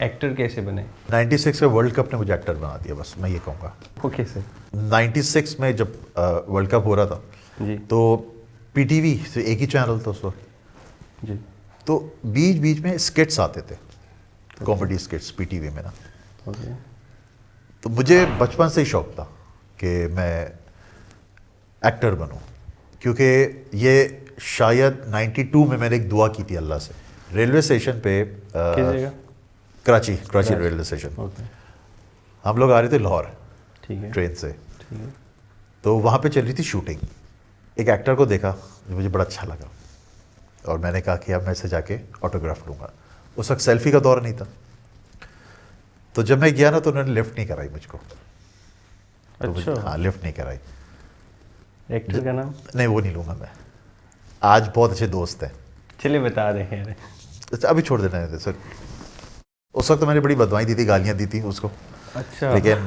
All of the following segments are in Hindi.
एक्टर कैसे बने? 96 का वर्ल्ड कप ने मुझे एक्टर बना दिया, बस मैं ये कहूँगा। वो कैसे? 96 में जब वर्ल्ड कप हो रहा था जी तो पीटीवी से एक ही चैनल था उस वक्त, जी। तो बीच बीच में स्किट्स आते थे, कॉमेडी स्किट्स पीटीवी में ना। ओके। तो मुझे बचपन से ही शौक था कि मैं एक्टर बनूं, क्योंकि ये शायद 92 में मैंने एक दुआ की थी अल्लाह से, रेलवे स्टेशन पे किस जगह? Karachi railway station. ओके। हम लोग आ रहे थे लाहौर ठीक है। ट्रेन से, ठीक है। तो वहाँ पे चल रही थी शूटिंग। एक एक्टर को देखा जो मुझे बड़ा अच्छा लगा और मैंने कहा कि अब मैं इससे जाके ऑटोग्राफ लूँगा। उस वक्त सेल्फी का दौर नहीं था, तो जब मैं गया ना तो उन्होंने लिफ्ट नहीं कराई मुझको। तो अच्छा। हाँ, लिफ्ट नहीं कराई। एक्टर का नाम? नहीं, वो नहीं लूँगा मैं। आज बहुत अच्छे दोस्त हैं। चलिए बता दें यार। अच्छा, अभी छोड़ देना है सर। उस वक्त तो मैंने बड़ी बदवाई दी थी, गालियाँ दी थी उसको, अच्छा। लेकिन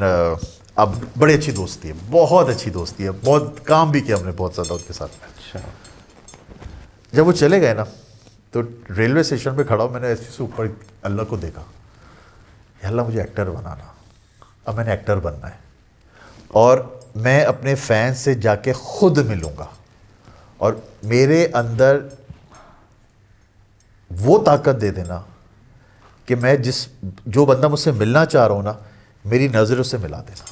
अब बड़ी अच्छी दोस्ती है, बहुत अच्छी दोस्ती है, बहुत काम भी किया हमने बहुत ज़्यादा उनके साथ। अच्छा। जब वो चले गए ना तो रेलवे स्टेशन पे खड़ा हूँ, मैंने ऐसे से ऊपर अल्लाह को देखा, या अल्लाह मुझे एक्टर बनाना। अब मैंने एक्टर बनना है और मैं अपने फैंस से जाके खुद मिलूँगा और मेरे अंदर वो ताकत दे देना कि मैं जो बंदा मुझसे मिलना चाह रहा हूँ ना, मेरी नज़र उससे मिला देना।